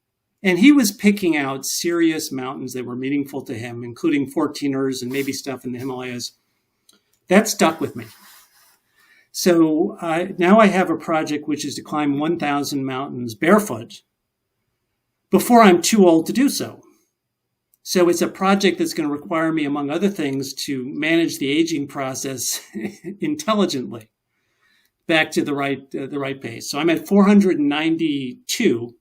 And he was picking out serious mountains that were meaningful to him, including 14ers and maybe stuff in the Himalayas. That stuck with me. So now I have a project which is to climb 1,000 mountains barefoot before I'm too old to do so. So it's a project that's going to require me, among other things, to manage the aging process intelligently back to the right pace. So I'm at 492.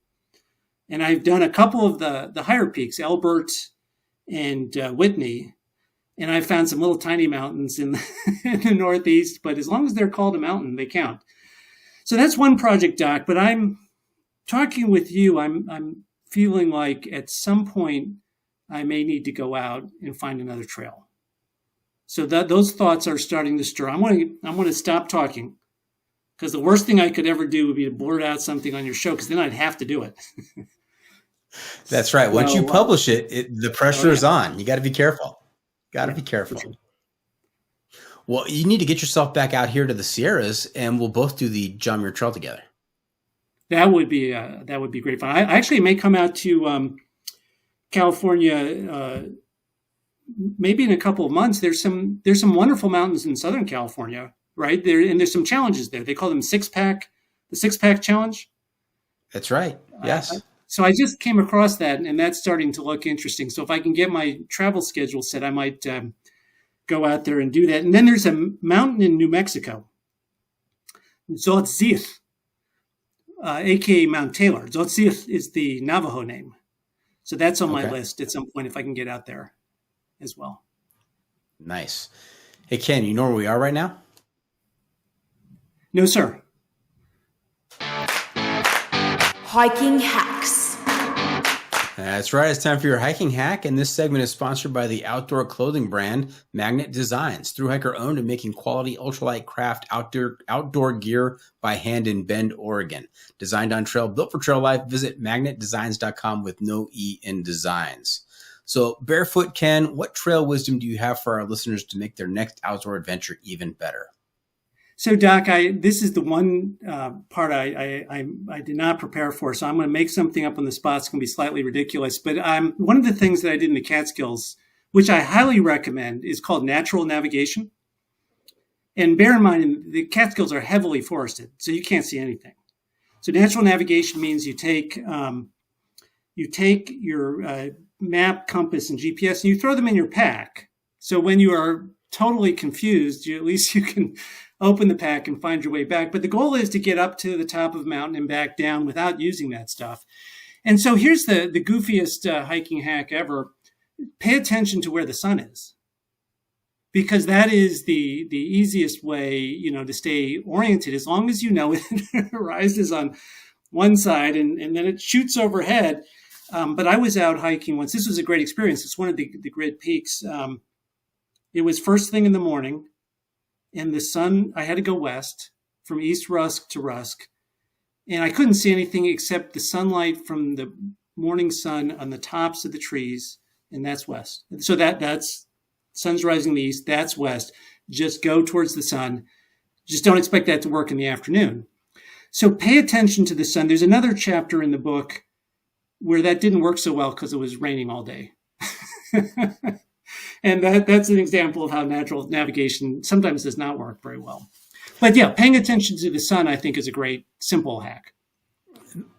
And I've done a couple of the higher peaks, Elbert and Whitney, and I found some little tiny mountains in the Northeast, but as long as they're called a mountain, they count. So that's one project, Doc, but I'm talking with you, I'm feeling like at some point I may need to go out and find another trail. So those thoughts are starting to stir. I'm going to stop talking, because the worst thing I could ever do would be to blurt out something on your show, because then I'd have to do it. That's right. Once you publish the pressure is on. You got to be careful. Be careful. Sure. Well, you need to get yourself back out here to the Sierras, and we'll both do the John Muir Trail together. That would be great fun. I actually may come out to California maybe in a couple of months. There's some wonderful mountains in Southern California, right there, and there's some challenges there. They call them the 6-pack challenge. That's right. Yes. So I just came across that, and that's starting to look interesting. So if I can get my travel schedule set, I might go out there and do that. And then there's a mountain in New Mexico, Tzotzil, aka Mount Taylor. Tzotzil is the Navajo name. So that's on my list at some point if I can get out there as well. Nice. Hey, Ken, you know where we are right now? No, sir. Hiking hacks. That's right. It's time for your hiking hack. And this segment is sponsored by the outdoor clothing brand Magnet Designs. Through hiker owned and making quality ultralight craft outdoor gear by hand in Bend, Oregon. Designed on trail, built for trail life. Visit magnetdesigns.com with no E in designs. So Barefoot Ken, what trail wisdom do you have for our listeners to make their next outdoor adventure even better? So, Doc, this is the one part I did not prepare for. So I'm going to make something up on the spot. It's going to be slightly ridiculous. But one of the things that I did in the Catskills, which I highly recommend, is called natural navigation. And bear in mind, the Catskills are heavily forested, so you can't see anything. So natural navigation means you take your map, compass, and GPS, and you throw them in your pack. So when you are totally confused, at least you can open the pack and find your way back. But the goal is to get up to the top of a mountain and back down without using that stuff. And so here's the goofiest hiking hack ever. Pay attention to where the sun is, because that is the easiest way, to stay oriented. As long as you know it rises on one side and then it shoots overhead. But I was out hiking once. This was a great experience. It's one of the Grid Peaks. It was first thing in the morning, and the sun, I had to go west from east rusk to rusk. And I couldn't see anything except the sunlight from the morning sun on the tops of the trees, and that's west. So that's sun's rising in the east, that's west. Just go towards the sun. Just don't expect that to work in the afternoon. So pay attention to the sun. There's another chapter in the book where that didn't work so well because it was raining all day. And that's an example of how natural navigation sometimes does not work very well. But yeah, paying attention to the sun, I think, is a great, simple hack.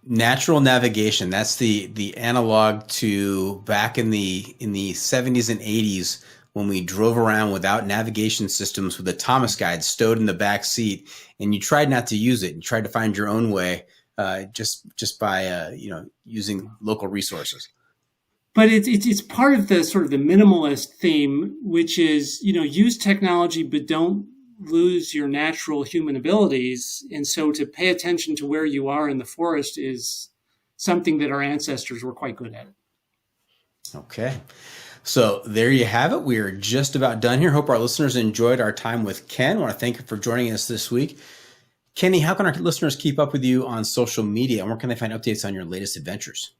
Natural navigation, that's the analog to back in the 70s and 80s when we drove around without navigation systems with a Thomas guide stowed in the back seat, and you tried not to use it. You tried to find your own way just by using local resources. But it's part of the sort of the minimalist theme, which is, use technology, but don't lose your natural human abilities. And so to pay attention to where you are in the forest is something that our ancestors were quite good at. Okay. So there you have it. We are just about done here. Hope our listeners enjoyed our time with Ken. I want to thank you for joining us this week. Kenny, how can our listeners keep up with you on social media, and where can they find updates on your latest adventures?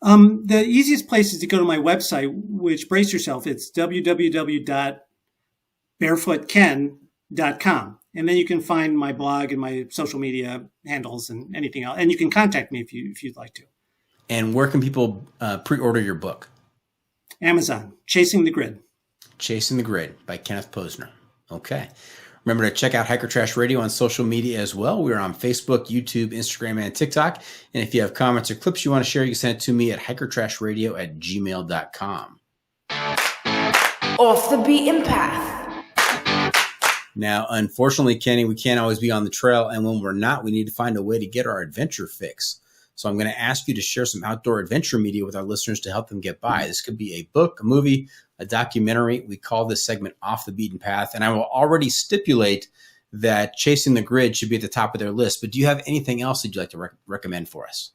The easiest place is to go to my website, which, brace yourself, it's www.barefootken.com. And then you can find my blog and my social media handles and anything else. And you can contact me if you'd like to. And where can people pre-order your book? Amazon, Chasing the Grid. Chasing the Grid by Kenneth Posner. Okay. Remember to check out Hiker Trash Radio on social media as well. We're on Facebook, YouTube, Instagram, and TikTok. And if you have comments or clips you want to share, you can send it to me at hikertrashradio@gmail.com. Off the beaten path. Now, unfortunately, Kenny, we can't always be on the trail. And when we're not, we need to find a way to get our adventure fix. So I'm going to ask you to share some outdoor adventure media with our listeners to help them get by. This could be a book, a movie, a documentary. We call this segment Off the Beaten Path. And I will already stipulate that Chasing the Grid should be at the top of their list. But do you have anything else that you'd like to recommend for us?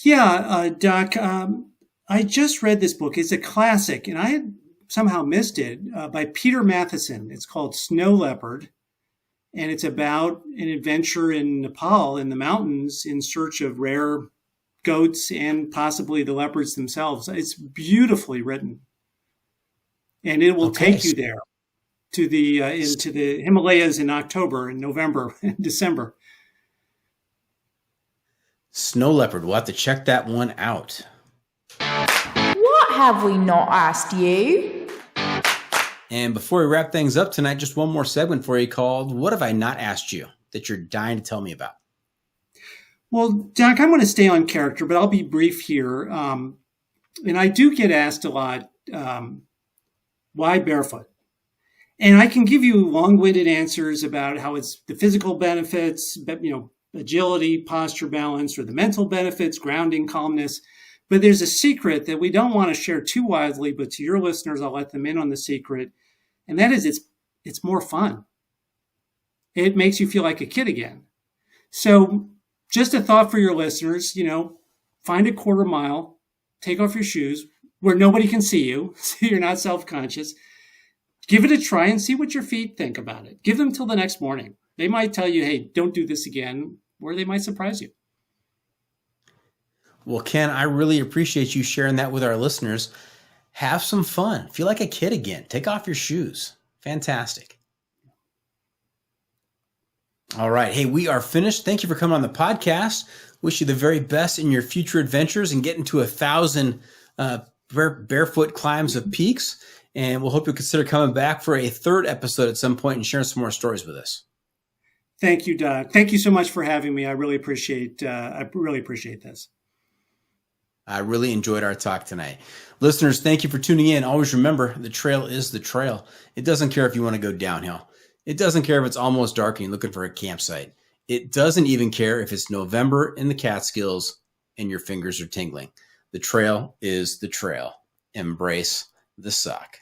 Yeah, Doc, I just read this book. It's a classic, and I had somehow missed it, by Peter Matheson. It's called Snow Leopard. And it's about an adventure in Nepal in the mountains in search of rare goats and possibly the leopards themselves. It's beautifully written. And it will take you there to the into the Himalayas in October and November and December. Snow Leopard. We'll have to check that one out. What have we not asked you? And before we wrap things up tonight, just one more segment for you called What Have I Not Asked You that you're dying to tell me about? Well, Doc, I'm going to stay on character, but I'll be brief here. And I do get asked a lot, Why barefoot? And I can give you long-winded answers about how it's the physical benefits, agility, posture, balance, or the mental benefits, grounding, calmness. But there's a secret that we don't want to share too widely, but to your listeners, I'll let them in on the secret. And that is it's more fun. It makes you feel like a kid again. So just a thought for your listeners, find a quarter mile, take off your shoes where nobody can see you, so you're not self-conscious. Give it a try and see what your feet think about it. Give them till the next morning. They might tell you, hey, don't do this again, or they might surprise you. Well, Ken, I really appreciate you sharing that with our listeners. Have some fun. Feel like a kid again. Take off your shoes. Fantastic. All right. Hey, we are finished. Thank you for coming on the podcast. Wish you the very best in your future adventures and getting to 1,000 barefoot climbs of peaks. And we'll hope you'll consider coming back for a third episode at some point and sharing some more stories with us. Thank you, Doc. Thank you so much for having me. I really appreciate this. I really enjoyed our talk tonight. Listeners, thank you for tuning in. Always remember, the trail is the trail. It doesn't care if you want to go downhill. It doesn't care if it's almost dark and you're looking for a campsite. It doesn't even care if it's November in the Catskills and your fingers are tingling. The trail is the trail. Embrace the suck.